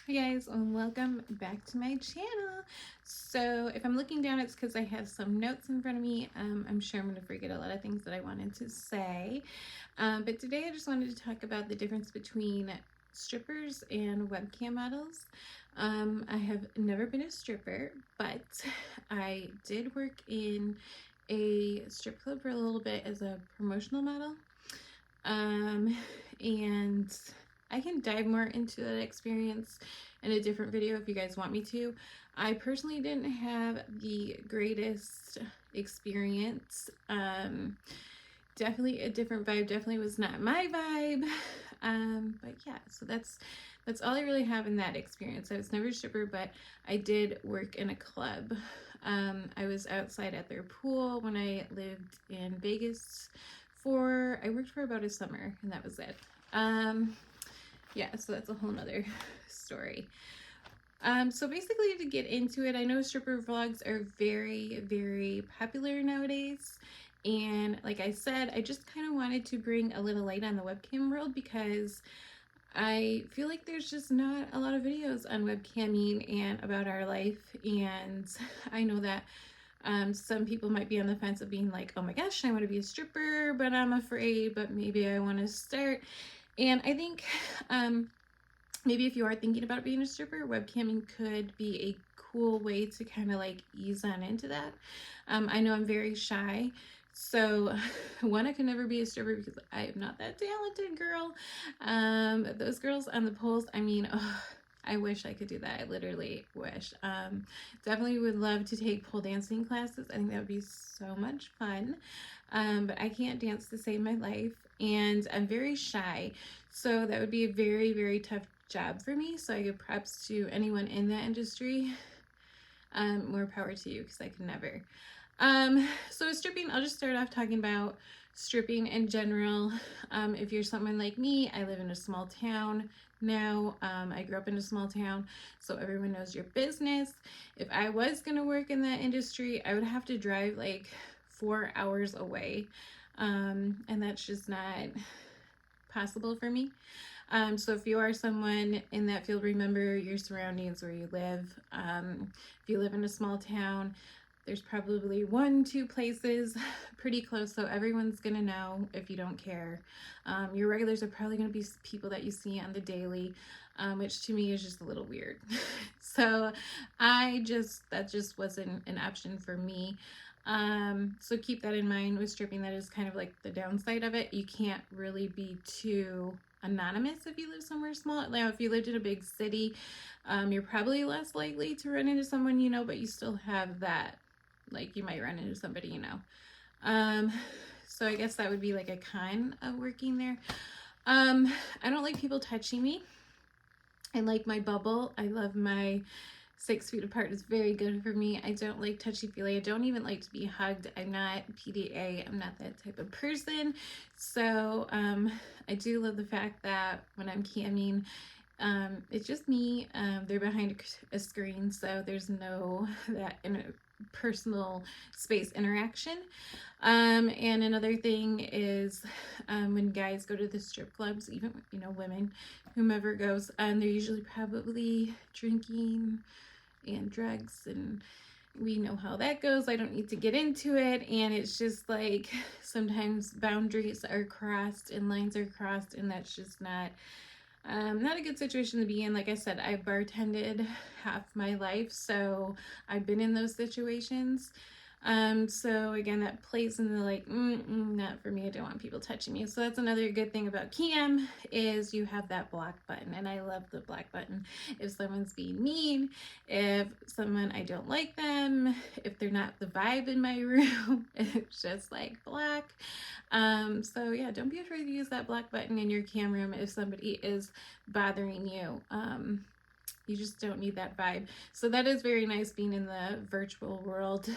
Hi guys, and welcome back to my channel. So if I'm looking down, it's because I have some notes in front of me. I'm sure I'm going to forget a lot of things that I wanted to say. But today I just wanted to talk about the difference between strippers and webcam models. I have never been a stripper, but I did work in a strip club for a little bit as a promotional model. And I can dive more into that experience in a different video if you guys want me to. I personally didn't have the greatest experience. Definitely a different vibe. Definitely was not my vibe. But yeah, so that's all I really have in that experience. I was never a stripper, but I did work in a club. I was outside at their pool when I lived in Vegas I worked for about a summer, and that was it. Yeah, so that's a whole nother story. So basically, to get into it, I know stripper vlogs are very, very popular nowadays. And like I said, I just kind of wanted to bring a little light on the webcam world because I feel like there's just not a lot of videos on webcamming and about our life. And I know that some people might be on the fence of being like, oh my gosh, I want to be a stripper, but I'm afraid, but maybe I want to start. And I think maybe if you are thinking about being a stripper, webcamming could be a cool way to kind of like ease on into that. I know I'm very shy. So one, I could never be a stripper because I am not that talented, girl. Those girls on the poles, I mean, oh, I wish I could do that. I literally wish. Definitely would love to take pole dancing classes. I think that would be so much fun. But I can't dance to save my life, and I'm very shy. So that would be a very, very tough job for me. So I give props to anyone in that industry. More power to you because I could never. So stripping, I'll just start off talking about stripping in general. If you're someone like me, I live in a small town now. I grew up in a small town, so everyone knows your business. If I was going to work in that industry, I would have to drive like 4 hours away. And that's just not possible for me. So if you are someone in that field, remember your surroundings where you live. If you live in a small town, there's probably 1-2 places pretty close, so everyone's gonna know if you don't care. Your regulars are probably gonna be people that you see on the daily, which to me is just a little weird. So that just wasn't an option for me. So keep that in mind with stripping. That is kind of like the downside of it. You can't really be too anonymous if you live somewhere small. Now, if you lived in a big city, you're probably less likely to run into someone you know, but you still have that, like you might run into somebody you know. So I guess that would be like a con of working there. I don't like people touching me. I like my bubble. I love my 6 feet apart is very good for me. I don't like touchy-feely. I don't even like to be hugged. I'm not PDA. I'm not that type of person. So I do love the fact that when I'm camming, it's just me. They're behind a screen, so there's no that personal space interaction. And another thing is when guys go to the strip clubs, even women, whomever goes, they're usually probably drinking and drugs, and we know how that goes. I don't need to get into it. And it's just like sometimes boundaries are crossed and lines are crossed, and that's just not a good situation to be in. Like I said, I bartended half my life, so I've been in those situations. So again, that plays in the like, not for me. I don't want people touching me. So that's another good thing about cam is you have that block button, and I love the black button. If someone's being mean, if someone I don't like them, if they're not the vibe in my room, it's just like black. So yeah, don't be afraid to use that black button in your cam room if somebody is bothering you. You just don't need that vibe. So that is very nice being in the virtual world.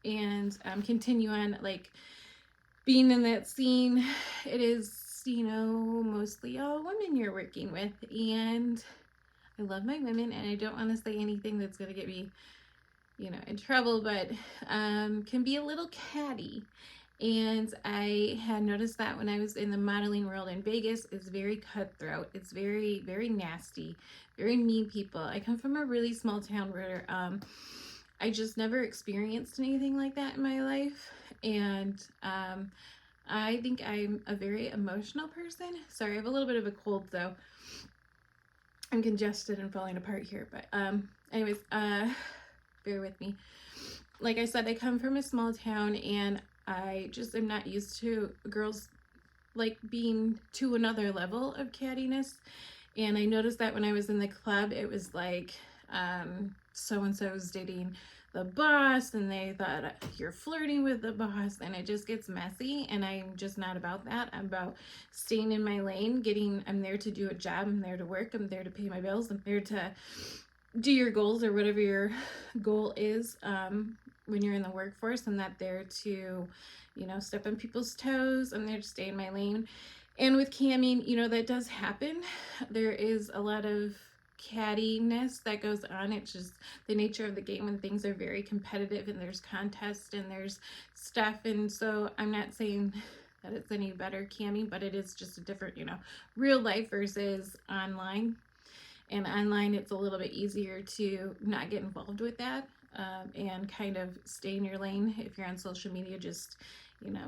And continue on, like being in that scene, it is, mostly all women you're working with. And I love my women, and I don't want to say anything that's going to get me, in trouble, but can be a little catty. And I had noticed that when I was in the modeling world in Vegas, it's very cutthroat. It's very, very nasty, very mean people. I come from a really small town where I just never experienced anything like that in my life. And I think I'm a very emotional person. Sorry, I have a little bit of a cold though. I'm congested and falling apart here, but anyways, bear with me. Like I said, I come from a small town, and I just am not used to girls like being to another level of cattiness. And I noticed that when I was in the club, it was like so and so was dating the boss, and they thought you're flirting with the boss, and it just gets messy. And I'm just not about that. I'm about staying in my lane, I'm there to do a job, I'm there to work, I'm there to pay my bills, I'm there to do your goals or whatever your goal is when you're in the workforce. I'm not there to, step on people's toes. I'm there to stay in my lane. And with camming, that does happen. There is a lot of cattiness that goes on. It's just the nature of the game when things are very competitive and there's contests and there's stuff. And so I'm not saying that it's any better camming, but it is just a different, real life versus online. And online, it's a little bit easier to not get involved with that and kind of stay in your lane. If you're on social media, just,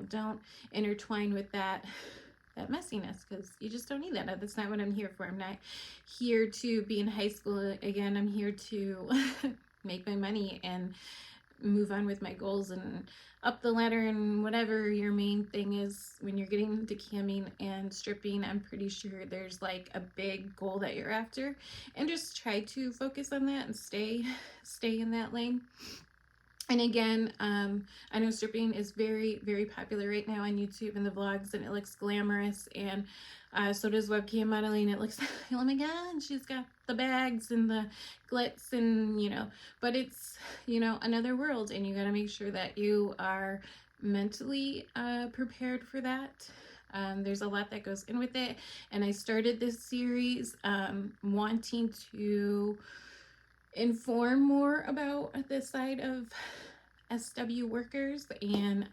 don't intertwine with that messiness, because you just don't need that. That's not what I'm here for. I'm not here to be in high school again. I'm here to make my money and move on with my goals and up the ladder, and whatever your main thing is when you're getting into camming and stripping. I'm pretty sure there's like a big goal that you're after, and just try to focus on that and stay in that lane. And again, I know stripping is very, very popular right now on YouTube and the vlogs, and it looks glamorous, and so does webcam modeling. It looks, oh my god, she's got the bags and the glitz, and but it's another world, and you got to make sure that you are mentally prepared for that. There's a lot that goes in with it, and I started this series wanting to inform more about the side of SW workers, and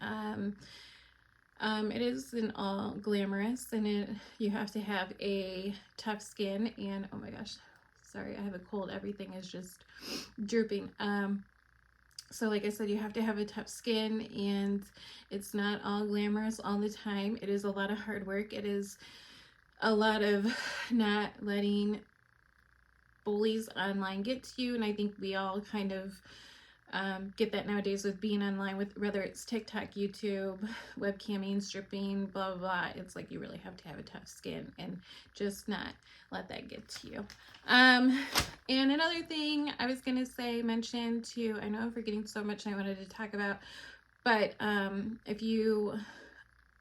it isn't all glamorous, and you have to have a tough skin. And oh my gosh, sorry, I have a cold. Everything is just drooping. So like I said, you have to have a tough skin, and it's not all glamorous all the time. It is a lot of hard work. It is a lot of not letting bullies online get to you. And I think we all kind of get that nowadays with being online, with whether it's TikTok, YouTube, webcamming, stripping, blah, blah, blah. It's like you really have to have a tough skin and just not let that get to you. And another thing I was going to mention too, I know I'm forgetting so much I wanted to talk about, but if you,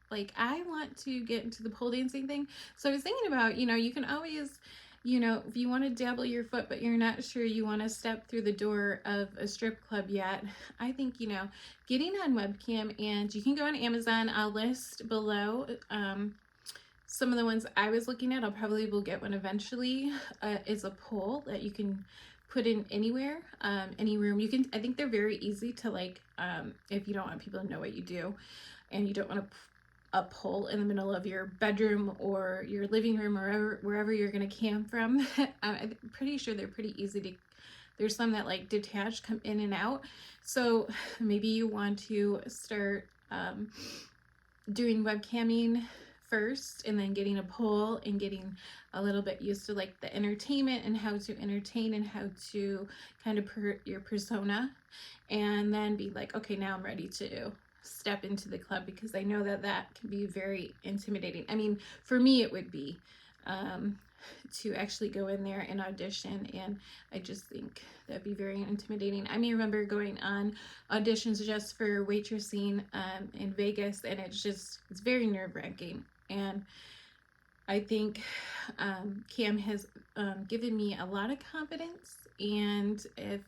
like, I want to get into the pole dancing thing. So I was thinking about, you can always, if you want to dabble your foot, but you're not sure you want to step through the door of a strip club yet, I think, getting on webcam, and you can go on Amazon. I'll list below some of the ones I was looking at. I'll probably will get one eventually. Is a pole that you can put in anywhere, any room. I think they're very easy to, like, if you don't want people to know what you do, and you don't want to a pole in the middle of your bedroom or your living room, or wherever you're going to camp from. I'm pretty sure they're pretty easy to, there's some that like detach, come in and out. So maybe you want to start doing webcamming first, and then getting a pole and getting a little bit used to like the entertainment and how to entertain and how to kind of your persona, and then be like, okay, now I'm ready to step into the club, because I know that that can be very intimidating. I mean, for me it would be to actually go in there and audition, and I just think that'd be very intimidating. I mean, I remember going on auditions just for waitressing in Vegas, and it's very nerve-wracking. And I think Cam has given me a lot of confidence, and if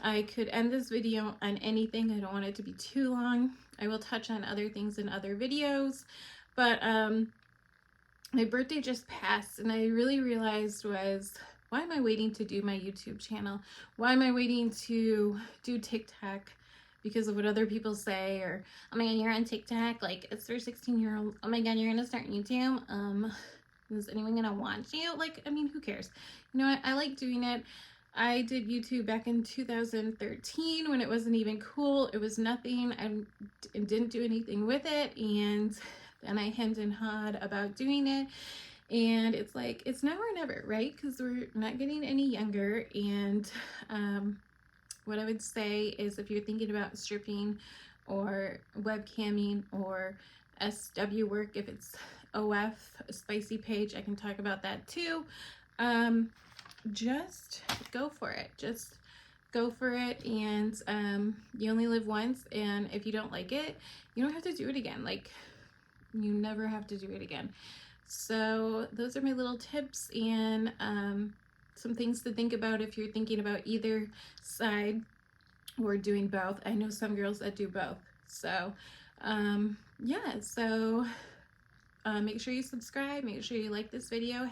I could end this video on anything, I don't want it to be too long. I will touch on other things in other videos, but my birthday just passed, and I really realized why am I waiting to do my YouTube channel? Why am I waiting to do TikTok because of what other people say, or oh my god, you're on TikTok, like it's for 16-year-olds. Oh my god, you're gonna start YouTube. Is anyone gonna watch you? Like, I mean, who cares? You know what? I like doing it. I did YouTube back in 2013 when it wasn't even cool. It was nothing. I didn't do anything with it, and then I hemmed and hawed about doing it. And it's like, it's now or never, right? Because we're not getting any younger. And what I would say is, if you're thinking about stripping or webcamming or SW work, if it's OF, a spicy page, I can talk about that too. Just go for it. Just go for it. And you only live once, and if you don't like it, you don't have to do it again. Like, you never have to do it again. So those are my little tips, and some things to think about if you're thinking about either side or doing both. I know some girls that do both. So yeah, so make sure you subscribe, make sure you like this video,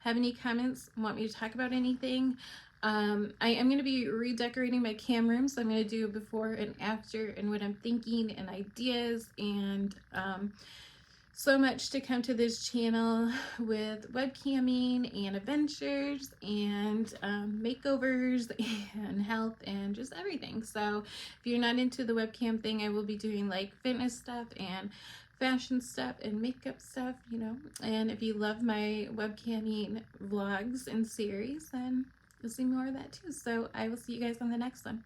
have any comments, want me to talk about anything. I am going to be redecorating my cam room, so I'm going to do a before and after and what I'm thinking and ideas, and so much to come to this channel with webcamming and adventures and makeovers and health and just everything. So if you're not into the webcam thing, I will be doing like fitness stuff and fashion stuff and makeup stuff, you know. And if you love my webcamming vlogs and series, then you'll see more of that too. So I will see you guys on the next one.